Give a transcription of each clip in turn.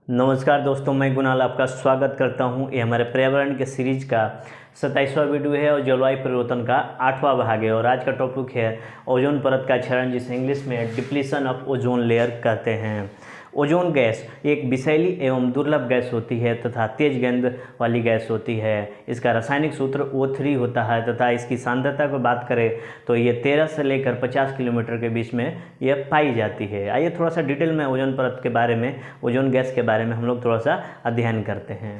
नमस्कार दोस्तों, मैं गुणाल आपका स्वागत करता हूं। ये हमारे पर्यावरण के सीरीज का 27वां वीडियो है और जलवायु परिवर्तन का 8वां भाग है। और आज का टॉपिक है ओजोन परत का क्षरण, जिसे इंग्लिश में डिप्लीशन ऑफ ओजोन लेयर कहते हैं। ओजोन गैस एक विषैली एवं दुर्लभ गैस होती है तथा तेज गंध वाली गैस होती है। इसका रासायनिक सूत्र O3 होता है तथा इसकी सांद्रता को बात करें तो ये 13 से लेकर 50 किलोमीटर के बीच में यह पाई जाती है। आइए थोड़ा सा डिटेल में ओजोन परत के बारे में, ओजोन गैस के बारे में हम लोग थोड़ा सा अध्ययन करते हैं।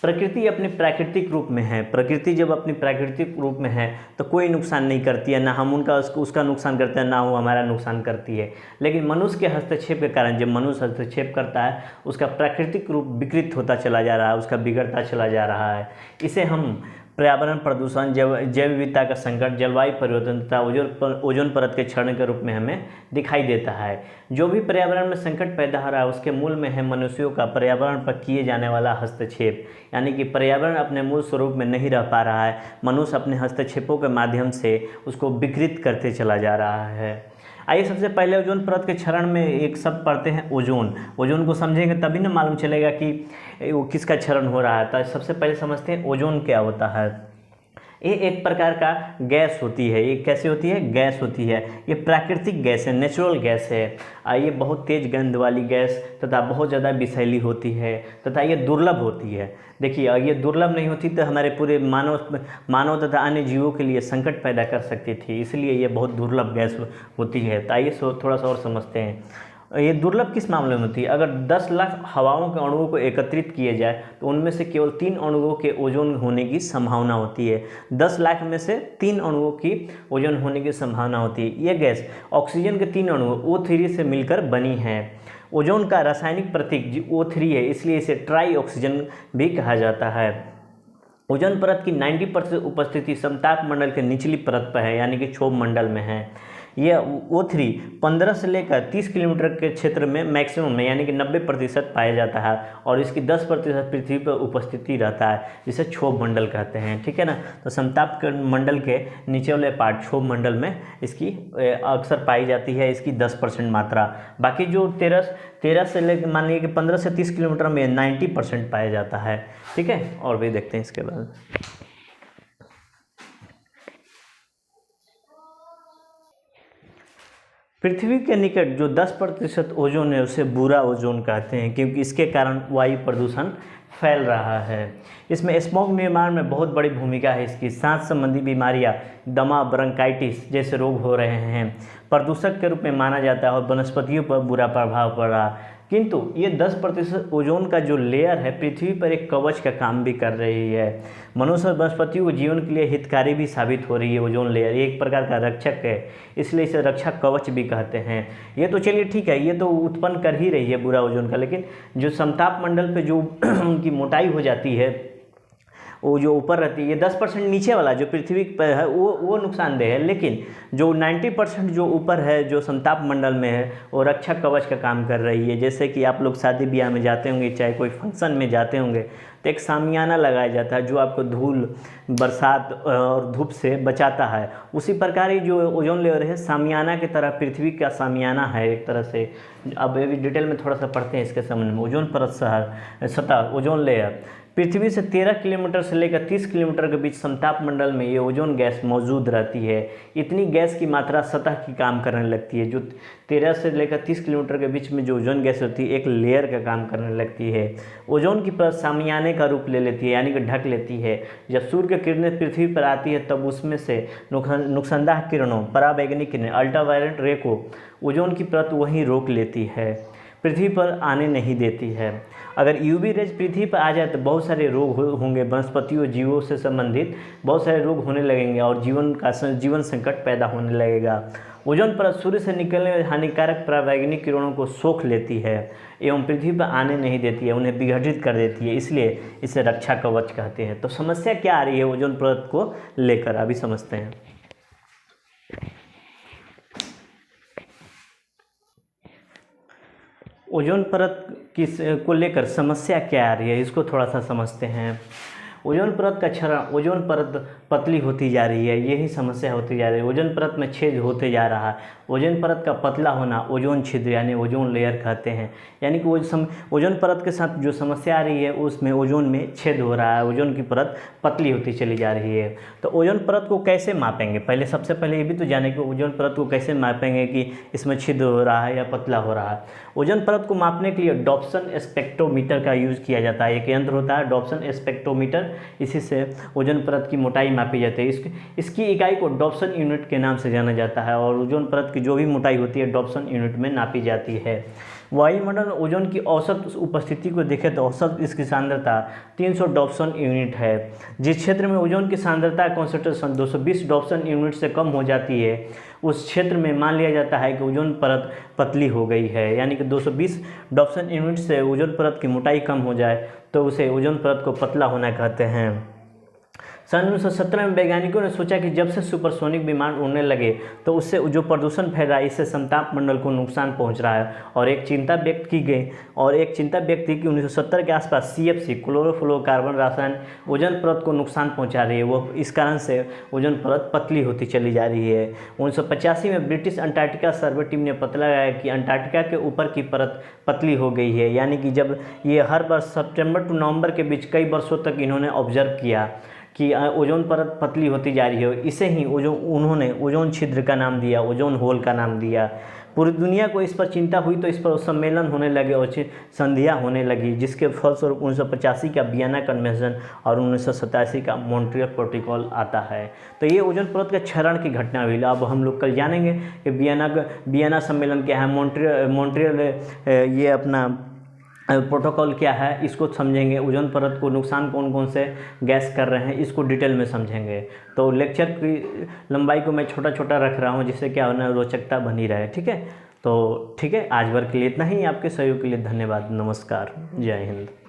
प्रकृति अपने प्राकृतिक रूप में है। प्रकृति जब अपनी प्राकृतिक रूप में है तो कोई नुकसान नहीं करती है, ना हम उसका नुकसान करते हैं, ना वो हमारा नुकसान करती है। लेकिन मनुष्य के हस्तक्षेप के कारण जब मनुष्य हस्तक्षेप करता है, उसका प्राकृतिक रूप विकृत होता चला जा रहा है, उसका बिगड़ता चला जा रहा है। इसे हम पर्यावरण प्रदूषण, जैव विविधता का संकट, जलवायु परिवर्तन तथा ओजोन परत के क्षरण के रूप में हमें दिखाई देता है। जो भी पर्यावरण में संकट पैदा हो रहा है उसके मूल में है मनुष्यों का पर्यावरण पर किए जाने वाला हस्तक्षेप। यानी कि पर्यावरण अपने मूल स्वरूप में नहीं रह पा रहा है, मनुष्य अपने हस्तक्षेपों के माध्यम से उसको विकृत करते चला जा रहा है। आइए सबसे पहले ओजोन परत के क्षरण में एक शब्द पढ़ते हैं, ओजोन। ओजोन को समझेंगे तभी ना मालूम चलेगा कि वो किसका क्षरण हो रहा है। तो सबसे पहले समझते हैं ओजोन क्या होता है। ये एक प्रकार का गैस होती है। ये कैसे होती है? गैस होती है। ये प्राकृतिक गैस है, नेचुरल गैस है। ये बहुत तेज गंध वाली गैस तथा बहुत ज़्यादा विषैली होती है तथा ये दुर्लभ होती है। देखिए, ये दुर्लभ नहीं होती तो हमारे पूरे मानव तथा अन्य जीवों के लिए संकट पैदा कर सकती थी, इसलिए ये बहुत दुर्लभ गैस होती है। तो आइए थोड़ा सा और समझते हैं ये दुर्लभ किस मामले में होती है। अगर 10 लाख हवाओं के अणुओं को एकत्रित किए जाए तो उनमें से केवल 3 अणुओं के ओजोन होने की संभावना होती है। 10 लाख में से 3 अणुओं की ओजोन होने की संभावना होती है। ये गैस ऑक्सीजन के 3 अणु O3 से मिलकर बनी है। ओजोन का रासायनिक प्रतीक O3 है, इसलिए इसे ट्राई ऑक्सीजन भी कहा जाता है। ओजोन परत की 90% उपस्थिति समताप मंडल के निचली परत पर है, यानी कि क्षोभ मंडल में है। यह O3 15 से लेकर 30 किलोमीटर के क्षेत्र में मैक्सिमम में, यानी कि 90% पाया जाता है और इसकी 10% पृथ्वी पर उपस्थिति रहता है, जिसे क्षोभ मंडल कहते हैं। ठीक है ना। तो समताप मंडल के नीचे वाले पार्ट क्षोभ मंडल में इसकी अक्सर पाई जाती है, इसकी 10% मात्रा। बाकी जो 13 से लेकर मान लीजिए कि 15 से 30 किलोमीटर में 90% पाया जाता है। ठीक है, और भी देखते हैं इसके बाद। पृथ्वी के निकट जो 10% ओजोन है उसे बुरा ओजोन कहते हैं, क्योंकि इसके कारण वायु प्रदूषण फैल रहा है। इसमें स्मॉग निर्माण में बहुत बड़ी भूमिका है इसकी। सांस संबंधी बीमारियां, दमा, ब्रोंकाइटिस जैसे रोग हो रहे हैं, प्रदूषक के रूप में माना जाता है और वनस्पतियों पर बुरा प्रभाव पड़ रहा। किंतु ये 10% ओजोन का जो लेयर है पृथ्वी पर एक कवच का काम भी कर रही है। मनुष्य और वनस्पतियों के जीवन के लिए हितकारी भी साबित हो रही है। ओजोन लेयर एक प्रकार का रक्षक है, इसलिए इसे रक्षा कवच भी कहते हैं। ये तो चलिए ठीक है, ये तो उत्पन्न कर ही रही है बुरा ओजोन का, लेकिन जो समताप मंडल पे जो उनकी मोटाई हो जाती है, वो जो ऊपर रहती है, ये 10% नीचे वाला जो पृथ्वी पर है वो नुकसानदेह है। लेकिन जो 90% जो ऊपर है, जो समताप मंडल में है, वो रक्षा कवच का काम कर रही है। जैसे कि आप लोग शादी ब्याह में जाते होंगे, चाहे कोई फंक्शन में जाते होंगे, तो एक शामियाना लगाया जाता है जो आपको धूल, बरसात और धूप से बचाता है। उसी प्रकार ही जो ओजोन लेयर है शामियाना की तरह, पृथ्वी का शामियाना है एक तरह से। अब अभी डिटेल में थोड़ा सा पढ़ते हैं इसके संबंध में। ओजोन परत सतह, ओजोन लेयर पृथ्वी से 13 किलोमीटर से लेकर 30 किलोमीटर के बीच समताप मंडल में ये ओजोन गैस मौजूद रहती है। इतनी गैस की मात्रा सतह की काम करने लगती है। जो 13 से लेकर 30 किलोमीटर के बीच में जो ओजोन गैस होती है, एक लेयर का काम करने लगती है। ओजोन की परत शामियाने का रूप ले लेती है, यानी कि ढक लेती है। जब सूर्य की किरणें पृथ्वी पर आती है तब उसमें से नुकसानदायक किरणों, पराबैंगनी किरणें, अल्ट्रावायलेट रे को ओजोन की परत वहीं रोक लेती है, पृथ्वी पर आने नहीं देती है। अगर यूवी रेज पृथ्वी पर आ जाए तो बहुत सारे रोग होंगे, वनस्पतियों, जीवों से संबंधित बहुत सारे रोग होने लगेंगे और जीवन संकट पैदा होने लगेगा। ओजोन परत सूर्य से निकलने वाले हानिकारक पराबैंगनी किरणों को सोख लेती है एवं पृथ्वी पर आने नहीं देती है, उन्हें विघटित कर देती है, इसलिए इसे रक्षा कवच कहते हैं। तो समस्या क्या आ रही है ओजोन परत को लेकर, अभी समझते हैं। ओजोन परत को लेकर समस्या क्या आ रही है, इसको थोड़ा सा समझते हैं। ओजोन परत का क्षरण, ओजोन परत पतली होती जा रही है, यही समस्या होती जा रही है। ओजोन परत में छेद होते जा रहा है। ओजोन परत का पतला होना ओजोन छिद्र यानी ओजोन लेयर कहते हैं। यानी कि ओजोन परत के साथ जो समस्या आ रही है उसमें ओजोन में छेद हो रहा है, ओजोन की परत पतली होती चली जा रही है। तो ओजोन परत को कैसे मापेंगे? पहले सबसे पहले ये भी तो जाने कि ओजोन परत को कैसे मापेंगे कि इसमें छिद्र हो रहा है या पतला हो रहा है। ओजोन परत को मापने के लिए डॉप्सन स्पेक्ट्रोमीटर का यूज़ किया जाता है। एक यंत्र होता है डॉप्सन स्पेक्ट्रोमीटर, इसी से ओजोन परत की मोटाई मापी जाती है। इसकी इकाई को डॉप्सन यूनिट के नाम से जाना जाता है और ओजोन परत की जो भी मोटाई होती है डॉप्सन यूनिट में नापी जाती है। वायुमंडल में ओजोन की औसत उपस्थिति को देखें तो औसत इसकी सांद्रता 300 डॉप्सन यूनिट है। जिस क्षेत्र में ओजोन की सांद्रता कॉन्सेंट्रेशन 220 डॉप्सन यूनिट से कम हो जाती है उस क्षेत्र में मान लिया जाता है कि ओजोन परत पतली हो गई है। यानी कि 220 डॉप्सन यूनिट से ओजोन परत की मोटाई कम हो जाए तो उसे ओजोन परत को पतला होना कहते हैं। सन 1917 में वैज्ञानिकों ने सोचा कि जब से सुपरसोनिक विमान उड़ने लगे तो उससे जो प्रदूषण फैल रहा है इससे समताप मंडल को नुकसान पहुंच रहा है और एक चिंता व्यक्त की गई कि 1970 के आसपास CFC क्लोरोफ्लोरोकार्बन रसायन ओजोन परत को नुकसान पहुंचा रही है। वो इस कारण से ओजोन परत पतली होती चली जा रही है। 1985 में ब्रिटिश अंटार्कटिका सर्वे टीम ने पता लगाया कि अंटार्कटिका के ऊपर की परत पतली हो गई है। यानी कि जब ये हर वर्ष सितंबर टू नवंबर के बीच कई वर्षों तक इन्होंने ऑब्जर्व किया कि ओजोन परत पतली होती जा रही है। इसे ही उन्होंने ओजोन छिद्र का नाम दिया, ओजोन होल का नाम दिया। पूरी दुनिया को इस पर चिंता हुई तो इस पर सम्मेलन होने लगे और संधियाँ होने लगी, जिसके फलस्वरूप 1985 का वियना कन्वेंशन और 1987 का मॉन्ट्रियल प्रोटोकॉल आता है। तो ये ओजोन परत के क्षरण की घटना हुई। अब हम लोग कल जानेंगे कि वियना सम्मेलन क्या है, मॉन्ट्रियल ये अपना प्रोटोकॉल क्या है, इसको समझेंगे। ओजोन परत को नुकसान कौन कौन से गैस कर रहे हैं इसको डिटेल में समझेंगे। तो लेक्चर की लंबाई को मैं छोटा छोटा रख रहा हूँ जिससे क्या होना रोचकता बनी रहे। ठीक है, तो ठीक है, आज भर के लिए इतना ही। आपके सहयोग के लिए धन्यवाद। नमस्कार, जय हिंद।